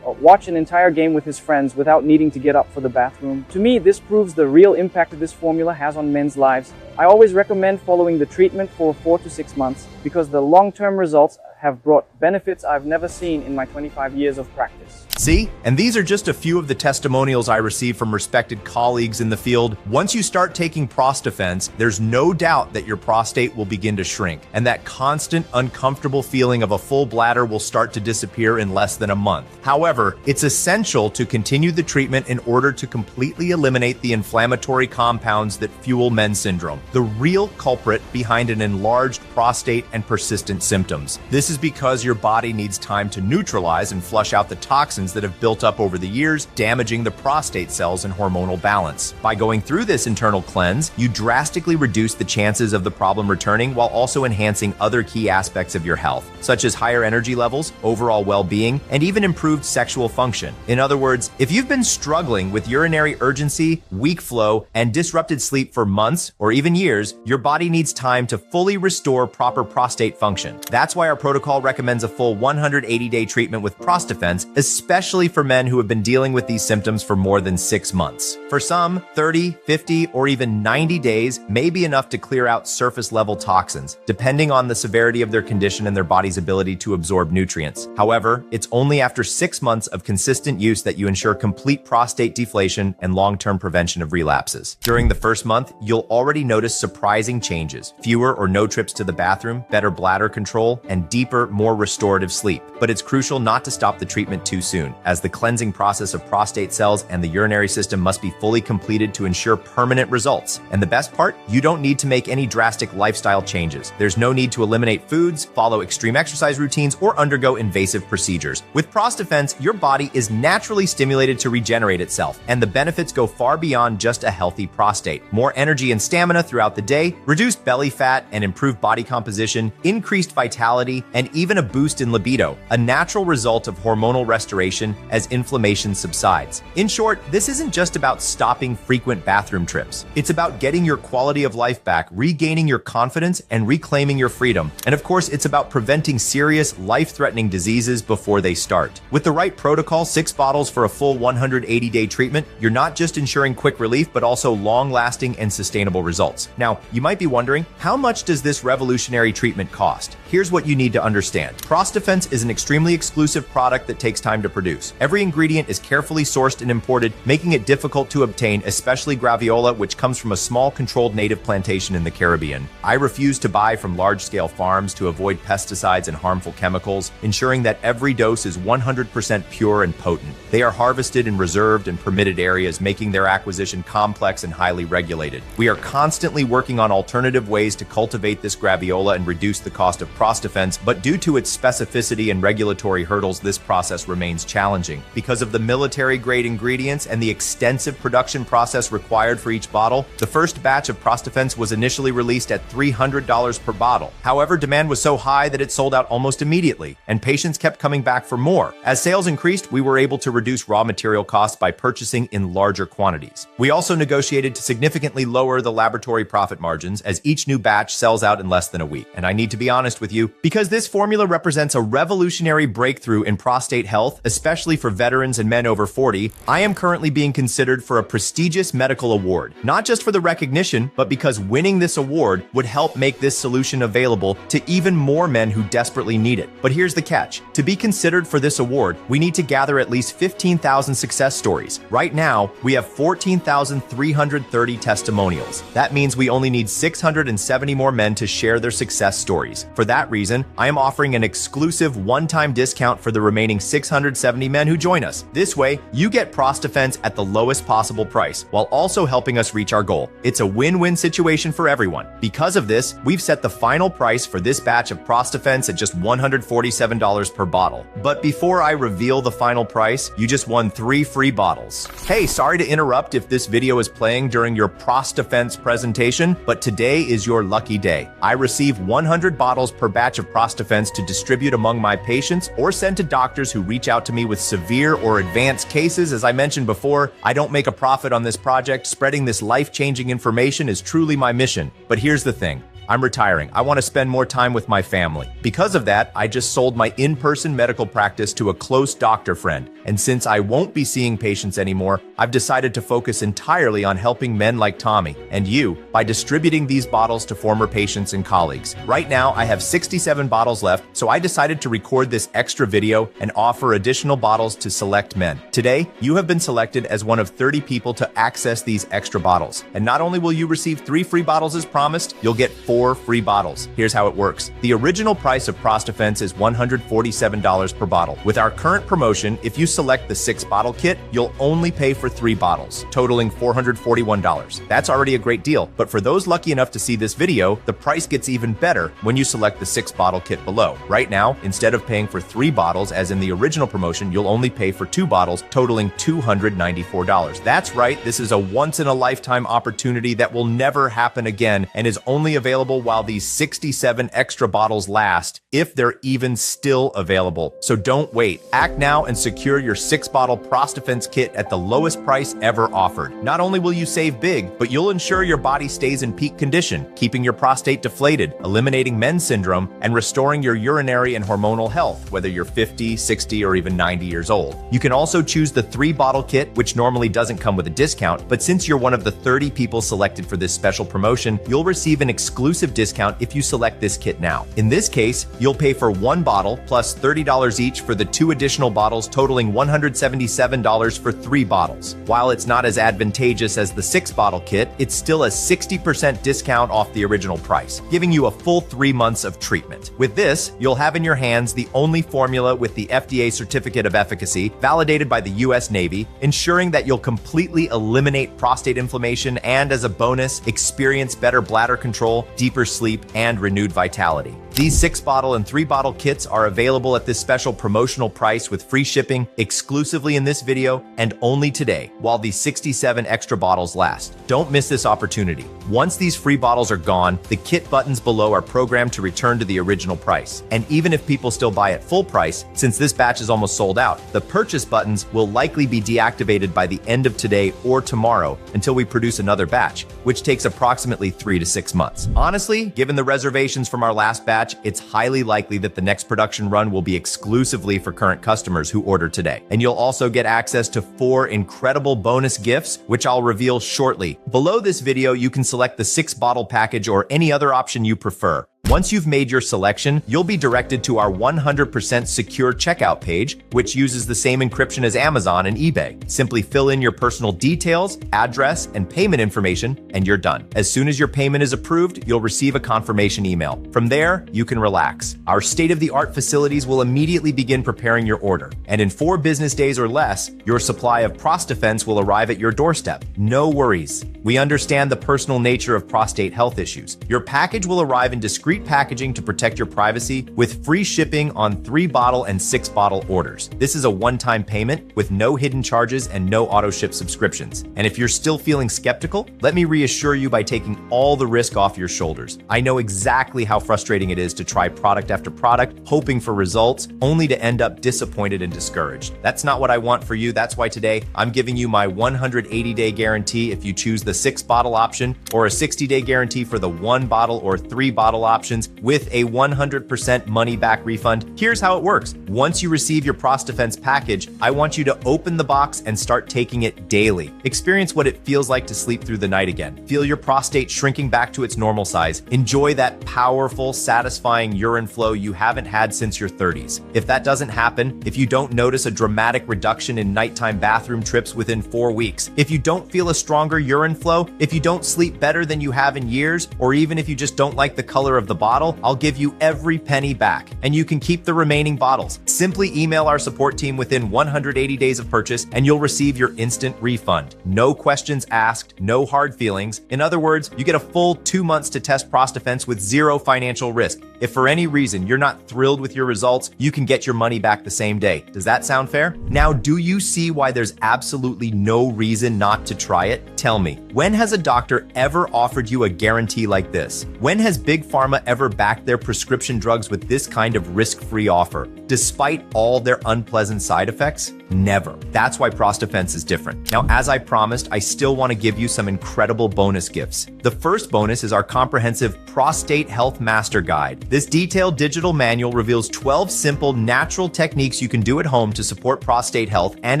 E: watch an entire game with his friends without needing to get up for the bathroom. To me, this proves the real impact that this formula has on men's lives. I always recommend following the treatment for 4 to 6 months because the long-term results have brought benefits I've never seen in my 25 years of practice.
A: See? And these are just a few of the testimonials I received from respected colleagues in the field. Once you start taking Prostafense, there's no doubt that your prostate will begin to shrink, and that constant, uncomfortable feeling of a full bladder will start to disappear in less than a month. However, it's essential to continue the treatment in order to completely eliminate the inflammatory compounds that fuel men's syndrome, the real culprit behind an enlarged prostate and persistent symptoms. This is because your body needs time to neutralize and flush out the toxins that have built up over the years, damaging the prostate cells and hormonal balance. By going through this internal cleanse, you drastically reduce the chances of the problem returning while also enhancing other key aspects of your health, such as higher energy levels, overall well-being, and even improved sexual function. In other words, if you've been struggling with urinary urgency, weak flow, and disrupted sleep for months or even years, your body needs time to fully restore proper prostate function. That's why our protocol recommends a full 180-day treatment with Prostafense, especially especially for men who have been dealing with these symptoms for more than 6 months. For some, 30, 50, or even 90 days may be enough to clear out surface-level toxins, depending on the severity of their condition and their body's ability to absorb nutrients. However, it's only after 6 months of consistent use that you ensure complete prostate deflation and long-term prevention of relapses. During the first month, you'll already notice surprising changes: fewer or no trips to the bathroom, better bladder control, and deeper, more restorative sleep. But it's crucial not to stop the treatment too soon, as the cleansing process of prostate cells and the urinary system must be fully completed to ensure permanent results. And the best part? You don't need to make any drastic lifestyle changes. There's no need to eliminate foods, follow extreme exercise routines, or undergo invasive procedures. With Prostafense, your body is naturally stimulated to regenerate itself, and the benefits go far beyond just a healthy prostate. More energy and stamina throughout the day, reduced belly fat and improved body composition, increased vitality, and even a boost in libido, a natural result of hormonal restoration as inflammation subsides. In short, this isn't just about stopping frequent bathroom trips. It's about getting your quality of life back, regaining your confidence, and reclaiming your freedom. And of course, it's about preventing serious, life-threatening diseases before they start. With the right protocol, 6 bottles for a full 180-day treatment, you're not just ensuring quick relief, but also long-lasting and sustainable results. Now, you might be wondering, how much does this revolutionary treatment cost? Here's what you need to understand. Prostafense is an extremely exclusive product that takes time to produce. Every ingredient is carefully sourced and imported, making it difficult to obtain, especially graviola, which comes from a small controlled native plantation in the Caribbean. I refuse to buy from large-scale farms to avoid pesticides and harmful chemicals, ensuring that every dose is 100% pure and potent. They are harvested in reserved and permitted areas, making their acquisition complex and highly regulated. We are constantly working on alternative ways to cultivate this graviola and reduce the cost of Prostafense, but due to its specificity and regulatory hurdles, this process remains challenging. Because of the military-grade ingredients and the extensive production process required for each bottle, the first batch of Prostafense was initially released at $300 per bottle. However, demand was so high that it sold out almost immediately, and patients kept coming back for more. As sales increased, we were able to reduce raw material costs by purchasing in larger quantities. We also negotiated to significantly lower the laboratory profit margins, as each new batch sells out in less than a week. And I need to be honest with you, because this formula represents a revolutionary breakthrough in prostate health, especially for veterans and men over 40, I am currently being considered for a prestigious medical award. Not just for the recognition, but because winning this award would help make this solution available to even more men who desperately need it. But here's the catch. To be considered for this award, we need to gather at least 15,000 success stories. Right now, we have 14,330 testimonials. That means we only need 670 more men to share their success stories. For that reason, I am offering an exclusive one-time discount for the remaining 670 men who join us. This way, you get Prostafense at the lowest possible price, while also helping us reach our goal. It's a win-win situation for everyone. Because of this, we've set the final price for this batch of Prostafense at just $147 per bottle. But before I reveal the final price, you just won 3 free bottles. Hey, sorry to interrupt if this video is playing during your Prostafense presentation, but today is your lucky day. I receive 100 bottles per batch of Prostafense to distribute among my patients or send to doctors who reach out to me with severe or advanced cases. As I mentioned before, I don't make a profit on this project. Spreading this life-changing information is truly my mission. But here's the thing. I'm retiring. I want to spend more time with my family. Because of that, I just sold my in-person medical practice to a close doctor friend. And since I won't be seeing patients anymore, I've decided to focus entirely on helping men like Tommy and you by distributing these bottles to former patients and colleagues. Right now, I have 67 bottles left, so I decided to record this extra video and offer additional bottles to select men. Today, you have been selected as one of 30 people to access these extra bottles. And not only will you receive 3 free bottles as promised, you'll get 4 free bottles. Here's how it works. The original price of Prostafense is $147 per bottle. With our current promotion, if you select the 6-bottle kit, you'll only pay for 3 bottles, totaling $441. That's already a great deal, but for those lucky enough to see this video, the price gets even better when you select the 6-bottle kit below. Right now, instead of paying for 3 bottles, as in the original promotion, you'll only pay for 2 bottles, totaling $294. That's right, this is a once-in-a-lifetime opportunity that will never happen again and is only available available while these 67 extra bottles last, if they're even still available. So don't wait. Act now and secure your 6-bottle Prostafence kit at the lowest price ever offered. Not only will you save big, but you'll ensure your body stays in peak condition, keeping your prostate deflated, eliminating men's syndrome, and restoring your urinary and hormonal health, whether you're 50, 60, or even 90 years old. You can also choose the 3-bottle kit, which normally doesn't come with a discount, but since you're one of the 30 people selected for this special promotion, you'll receive an exclusive discount if you select this kit now. In this case, you'll pay for 1 bottle plus $30 each for the 2 additional bottles, totaling $177 for 3 bottles. While it's not as advantageous as the 6-bottle kit, it's still a 60% discount off the original price, giving you a full 3 months of treatment. With this, you'll have in your hands the only formula with the FDA certificate of efficacy, validated by the US Navy, ensuring that you'll completely eliminate prostate inflammation and, as a bonus, experience better bladder control, deeper sleep, and renewed vitality. These 6-bottle and 3-bottle kits are available at this special promotional price with free shipping exclusively in this video and only today, while these 67 extra bottles last. Don't miss this opportunity. Once these free bottles are gone, the kit buttons below are programmed to return to the original price. And even if people still buy at full price, since this batch is almost sold out, the purchase buttons will likely be deactivated by the end of today or tomorrow until we produce another batch, which takes approximately 3 to 6 months. Honestly, given the reservations from our last batch, it's highly likely that the next production run will be exclusively for current customers who order today. And you'll also get access to 4 incredible bonus gifts, which I'll reveal shortly. Below this video, you can select the 6-bottle package or any other option you prefer. Once you've made your selection, you'll be directed to our 100% secure checkout page, which uses the same encryption as Amazon and eBay. Simply fill in your personal details, address, and payment information, and you're done. As soon as your payment is approved, you'll receive a confirmation email. From there, you can relax. Our state-of-the-art facilities will immediately begin preparing your order. And in 4 business days or less, your supply of Prostafence will arrive at your doorstep. No worries. We understand the personal nature of prostate health issues. Your package will arrive in discreet packaging to protect your privacy, with free shipping on 3-bottle and 6-bottle orders. This is a one-time payment with no hidden charges and no auto-ship subscriptions. And if you're still feeling skeptical, let me reassure you by taking all the risk off your shoulders. I know exactly how frustrating it is to try product after product, hoping for results, only to end up disappointed and discouraged. That's not what I want for you. That's why today I'm giving you my 180-day guarantee if you choose the 6-bottle option, or a 60-day guarantee for the 1-bottle or 3-bottle option, with a 100% money-back refund. Here's how it works. Once you receive your Prostafence package, I want you to open the box and start taking it daily. Experience what it feels like to sleep through the night again. Feel your prostate shrinking back to its normal size. Enjoy that powerful, satisfying urine flow you haven't had since your 30s. If that doesn't happen, if you don't notice a dramatic reduction in nighttime bathroom trips within 4 weeks, if you don't feel a stronger urine flow, if you don't sleep better than you have in years, or even if you just don't like the color of the bottle, I'll give you every penny back, and you can keep the remaining bottles. Simply email our support team within 180 days of purchase, and you'll receive your instant refund. No questions asked, no hard feelings. In other words, you get a full 2 months to test Prostafence with 0 financial risk. If for any reason you're not thrilled with your results, you can get your money back the same day. Does that sound fair? Now, do you see why there's absolutely no reason not to try it? Tell me, when has a doctor ever offered you a guarantee like this? When has Big Pharma ever backed their prescription drugs with this kind of risk-free offer, despite all their unpleasant side effects? Never. That's why Prostafence is different. Now, as I promised, I still want to give you some incredible bonus gifts. The first bonus is our comprehensive Prostate Health Master Guide. This detailed digital manual reveals 12 simple, natural techniques you can do at home to support prostate health and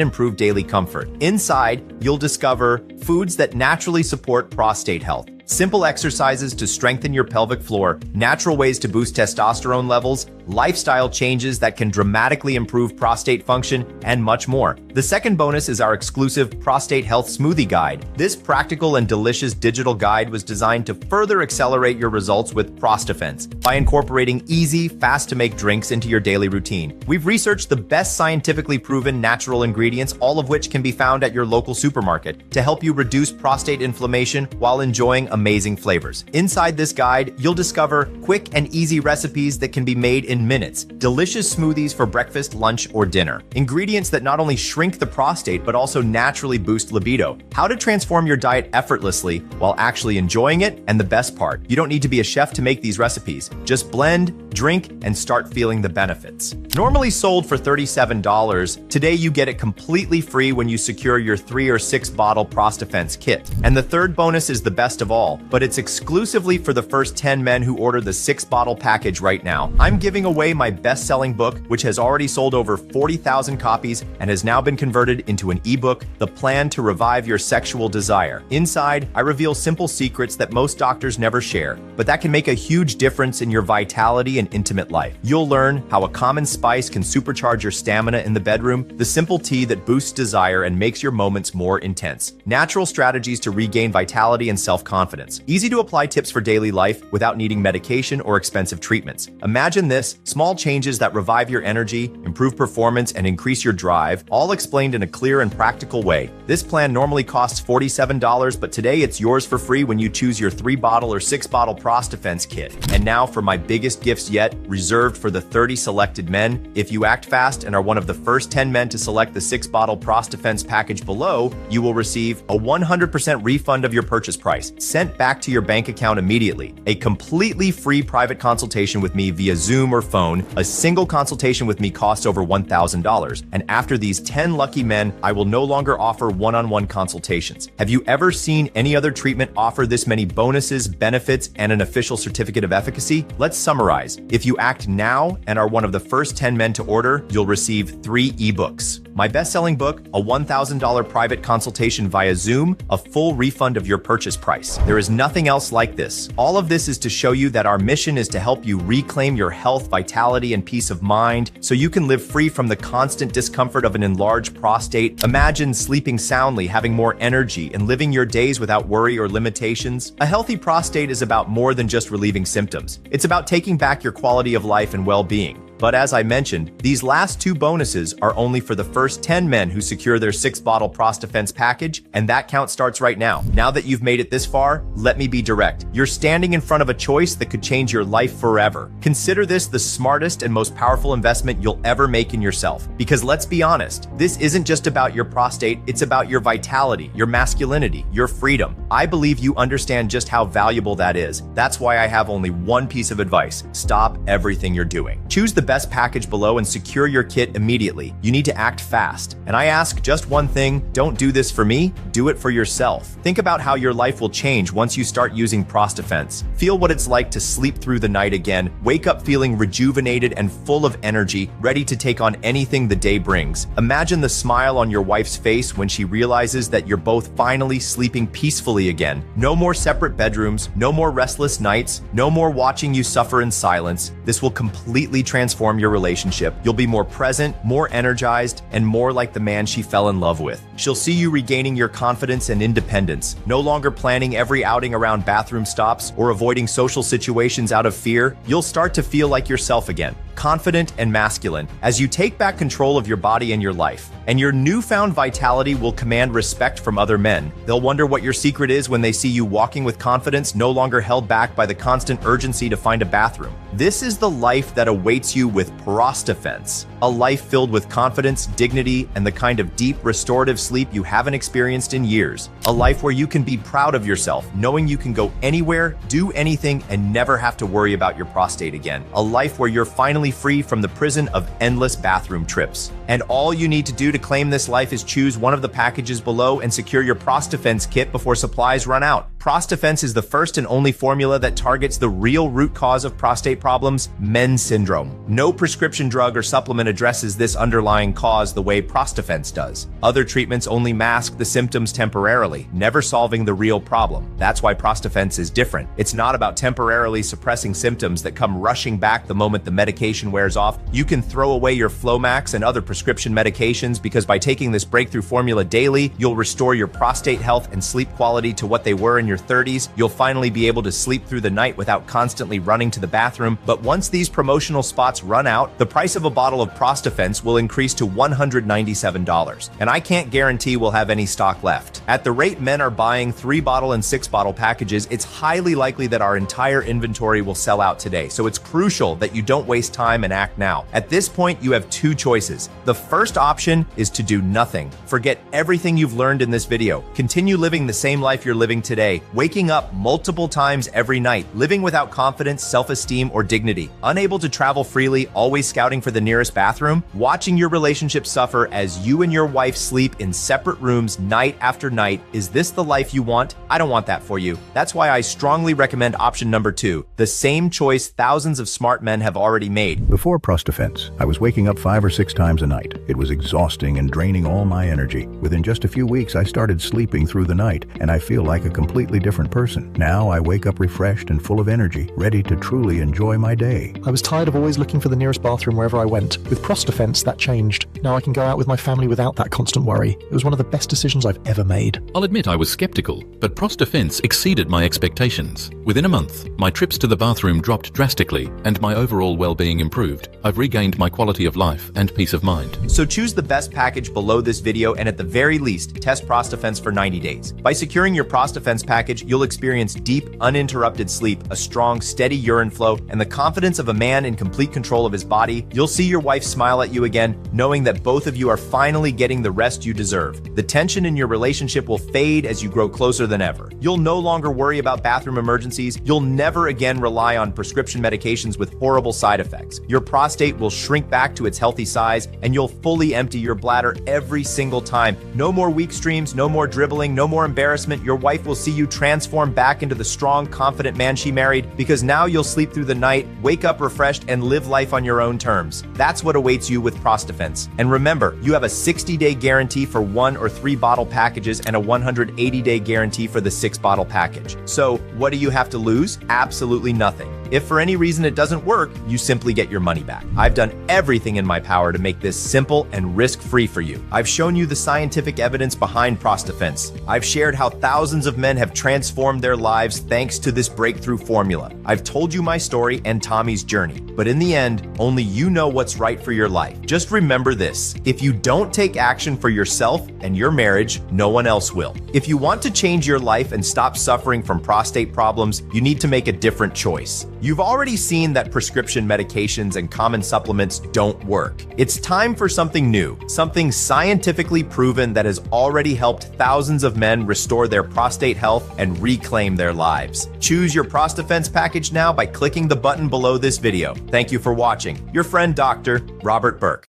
A: improve daily comfort. Inside, you'll discover foods that naturally support prostate health, simple exercises to strengthen your pelvic floor, natural ways to boost testosterone levels, lifestyle changes that can dramatically improve prostate function, and much more. The second bonus is our exclusive Prostate Health Smoothie Guide. This practical and delicious digital guide was designed to further accelerate your results with Prostafence by incorporating easy, fast-to-make drinks into your daily routine. We've researched the best scientifically proven natural ingredients, all of which can be found at your local supermarket, to help you reduce prostate inflammation while enjoying amazing flavors. Inside this guide, you'll discover quick and easy recipes that can be made in minutes, delicious smoothies for breakfast, lunch, or dinner, ingredients that not only shrink the prostate, but also naturally boost libido. How to transform your diet effortlessly while actually enjoying it, and the best part, you don't need to be a chef to make these recipes. Just blend, drink, and start feeling the benefits. Normally sold for $37, today you get it completely free when you secure your 3 or 6 bottle Prostafense kit. And the third bonus is the best of all, but it's exclusively for the first 10 men who order the 6 bottle package right now. I'm giving away my best-selling book, which has already sold over 40,000 copies and has now been converted into an ebook, The Plan to Revive Your Sexual Desire. Inside, I reveal simple secrets that most doctors never share, but that can make a huge difference in your vitality and intimate life. You'll learn how a common spice can supercharge your stamina in the bedroom, the simple tea that boosts desire and makes your moments more intense, natural strategies to regain vitality and self-confidence, easy to apply tips for daily life without needing medication or expensive treatments. Imagine this: small changes that revive your energy, improve performance, and increase your drive, all explained in a clear and practical way. This plan normally costs $47, but today it's yours for free when you choose your 3 bottle or 6 bottle Prostafense kit. And now for my biggest gifts yet, reserved for the 30 selected men. If you act fast and are one of the first 10 men to select the 6 bottle Prostafense package below, you will receive a 100% refund of your purchase price, sent back to your bank account immediately, a completely free private consultation with me via Zoom or phone. A single consultation with me costs over $1,000, and after these 10 lucky men, I will no longer offer one-on-one consultations. Have you ever seen any other treatment offer this many bonuses, benefits, and an official certificate of efficacy? Let's summarize. If you act now and are one of the first 10 men to order, you'll receive 3 ebooks. My best-selling book, a $1,000 private consultation via Zoom, a full refund of your purchase price. There is nothing else like this. All of this is to show you that our mission is to help you reclaim your health, vitality, and peace of mind so you can live free from the constant discomfort of an enlarged prostate. Imagine sleeping soundly, having more energy, and living your days without worry or limitations. A healthy prostate is about more than just relieving symptoms. It's about taking back your quality of life and well-being. But as I mentioned, these last 2 bonuses are only for the first 10 men who secure their 6 bottle Prostafense package, and that count starts right now. Now that you've made it this far, let me be direct. You're standing in front of a choice that could change your life forever. Consider this the smartest and most powerful investment you'll ever make in yourself. Because let's be honest, this isn't just about your prostate, it's about your vitality, your masculinity, your freedom. I believe you understand just how valuable that is. That's why I have only one piece of advice: stop everything you're doing. Choose the best package below and secure your kit immediately. You need to act fast. And I ask just one thing: don't do this for me, do it for yourself. Think about how your life will change once you start using Prostafense. Feel what it's like to sleep through the night again, wake up feeling rejuvenated and full of energy, ready to take on anything the day brings. Imagine the smile on your wife's face when she realizes that you're both finally sleeping peacefully again. No more separate bedrooms, no more restless nights, no more watching you suffer in silence. This will completely transform your relationship. You'll be more present, more energized, and more like the man she fell in love with. She'll see you regaining your confidence and independence, no longer planning every outing around bathroom stops or avoiding social situations out of fear. You'll start to feel like yourself again, confident and masculine, as you take back control of your body and your life. And your newfound vitality will command respect from other men. They'll wonder what your secret is when they see you walking with confidence, no longer held back by the constant urgency to find a bathroom. This is the life that awaits you with Prostafense, a life filled with confidence, dignity, and the kind of deep, restorative sleep you haven't experienced in years. A life where you can be proud of yourself, knowing you can go anywhere, do anything, and never have to worry about your prostate again. A life where you're finally free from the prison of endless bathroom trips. And all you need to do to claim this life is choose one of the packages below and secure your Prostafense kit before supplies run out. Prostafense is the first and only formula that targets the real root cause of prostate problems, men's syndrome. No prescription drug or supplement addresses this underlying cause the way Prostafense does. Other treatments only mask the symptoms temporarily, never solving the real problem. That's why Prostafense is different. It's not about temporarily suppressing symptoms that come rushing back the moment the medication wears off. You can throw away your Flomax and other prescription medications because by taking this breakthrough formula daily, you'll restore your prostate health and sleep quality to what they were in your your 30s, you'll finally be able to sleep through the night without constantly running to the bathroom. But once these promotional spots run out, the price of a bottle of Prostafence will increase to $197. And I can't guarantee we'll have any stock left. At the rate men are buying 3-bottle and 6-bottle packages, it's highly likely that our entire inventory will sell out today. So it's crucial that you don't waste time and act now. At this point, you have 2 choices. The first option is to do nothing. Forget everything you've learned in this video. Continue living the same life you're living today, waking up multiple times every night, living without confidence, self-esteem, or dignity, unable to travel freely, always scouting for the nearest bathroom, watching your relationship suffer as you and your wife sleep in separate rooms night after night. Is this the life you want? I don't want that for you. That's why I strongly recommend option number 2, the same choice thousands of smart men have already made.
F: Before Prostafence, I was waking up 5 or 6 times a night. It was exhausting and draining all my energy. Within just a few weeks, I started sleeping through the night, and I feel like a completely different person. Now I wake up refreshed and full of energy, ready to truly enjoy my day.
G: I was tired of always looking for the nearest bathroom wherever I went. With Prostafence, that changed. Now I can go out with my family without that constant worry. It was one of the best decisions I've ever made.
H: I'll admit I was skeptical, but Prostafence exceeded my expectations. Within a month, my trips to the bathroom dropped drastically, and my overall well-being improved. I've regained my quality of life and peace of mind.
A: So choose the best package below this video, and at the very least, test Prostafence for 90 days. By securing your Prostafence package, you'll experience deep, uninterrupted sleep, a strong, steady urine flow, and the confidence of a man in complete control of his body. You'll see your wife smile at you again, knowing that both of you are finally getting the rest you deserve. The tension in your relationship will fade as you grow closer than ever. You'll no longer worry about bathroom emergencies. You'll never again rely on prescription medications with horrible side effects. Your prostate will shrink back to its healthy size, and you'll fully empty your bladder every single time. No more weak streams, no more dribbling, no more embarrassment. Your wife will see you transform back into the strong, confident man she married, because now you'll sleep through the night, wake up refreshed, and live life on your own terms. That's what awaits you with Prostafence. And remember, you have a 60-day guarantee for 1 or 3-bottle packages and a 180-day guarantee for the 6-bottle package. So what do you have to lose? Absolutely nothing. If for any reason it doesn't work, you simply get your money back. I've done everything in my power to make this simple and risk-free for you. I've shown you the scientific evidence behind Prostafence. I've shared how thousands of men have transformed their lives thanks to this breakthrough formula. I've told you my story and Tommy's journey, but in the end, only you know what's right for your life. Just remember this: if you don't take action for yourself and your marriage, no one else will. If you want to change your life and stop suffering from prostate problems, you need to make a different choice. You've already seen that prescription medications and common supplements don't work. It's time for something new, something scientifically proven that has already helped thousands of men restore their prostate health and reclaim their lives. Choose your Prostafence package now by clicking the button below this video. Thank you for watching. Your friend, Dr. Robert Burke.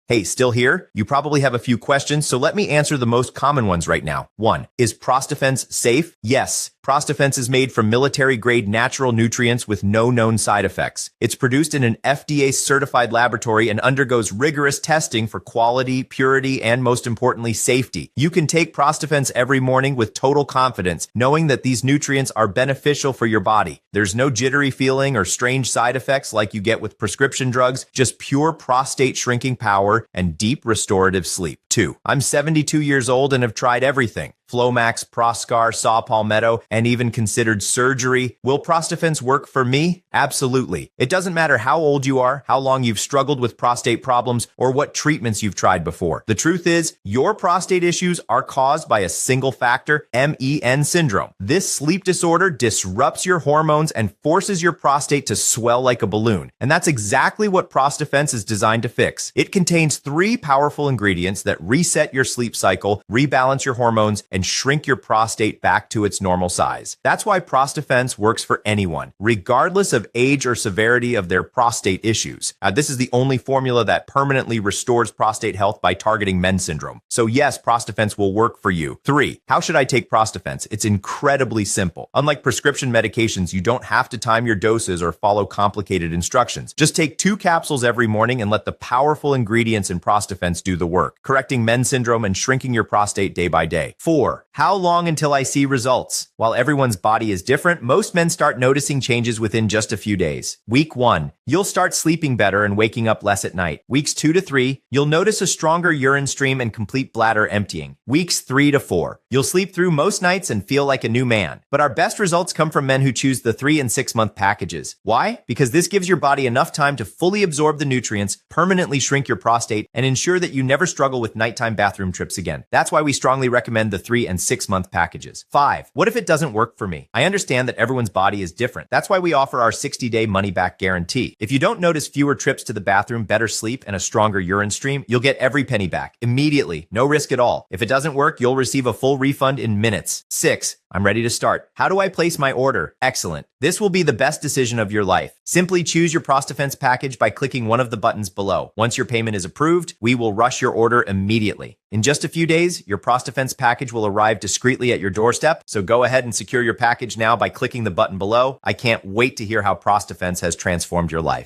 A: Hey, still here? You probably have a few questions, so let me answer the most common ones right now. 1. Is Prostafence safe? Yes. Prostafence is made from military-grade natural nutrients with no known side effects. It's produced in an FDA-certified laboratory and undergoes rigorous testing for quality, purity, and most importantly, safety. You can take Prostafence every morning with total confidence, knowing that these nutrients are beneficial for your body. There's no jittery feeling or strange side effects like you get with prescription drugs, just pure prostate shrinking power and deep restorative sleep. 2. I'm 72 years old and have tried everything. Flomax, Proscar, Saw Palmetto, and even considered surgery. Will Prostafence work for me? Absolutely. It doesn't matter how old you are, how long you've struggled with prostate problems, or what treatments you've tried before. The truth is, your prostate issues are caused by a single factor, MEN syndrome. This sleep disorder disrupts your hormones and forces your prostate to swell like a balloon. And that's exactly what Prostafence is designed to fix. It contains 3 powerful ingredients that reset your sleep cycle, rebalance your hormones, and shrink your prostate back to its normal size. That's why Prostafence works for anyone, regardless of age or severity of their prostate issues. This is the only formula that permanently restores prostate health by targeting MEN syndrome. So yes, Prostafence will work for you. 3. How should I take Prostafence? It's incredibly simple. Unlike prescription medications, you don't have to time your doses or follow complicated instructions. Just take 2 capsules every morning and let the powerful ingredients in Prostafence do the work, correcting MEN syndrome and shrinking your prostate day by day. 4. 4. How long until I see results? While everyone's body is different, most men start noticing changes within just a few days. Week 1, you'll start sleeping better and waking up less at night. Weeks 2 to 3, you'll notice a stronger urine stream and complete bladder emptying. Weeks 3 to 4, you'll sleep through most nights and feel like a new man. But our best results come from men who choose the 3 and 6 month packages. Why? Because this gives your body enough time to fully absorb the nutrients, permanently shrink your prostate, and ensure that you never struggle with nighttime bathroom trips again. That's why we strongly recommend the 3 and 6 month packages. 5. What if it doesn't work for me? I understand that everyone's body is different. That's why we offer our 60-day money-back guarantee. If you don't notice fewer trips to the bathroom, better sleep, and a stronger urine stream, you'll get every penny back immediately. No risk at all. If it doesn't work, you'll receive a full refund in minutes. 6. I'm ready to start. How do I place my order? Excellent. This will be the best decision of your life. Simply choose your ProstaFence package by clicking one of the buttons below. Once your payment is approved, we will rush your order immediately. In just a few days, your ProstaFence package will arrive discreetly at your doorstep, so go ahead and secure your package now by clicking the button below. I can't wait to hear how ProstaFence has transformed your life.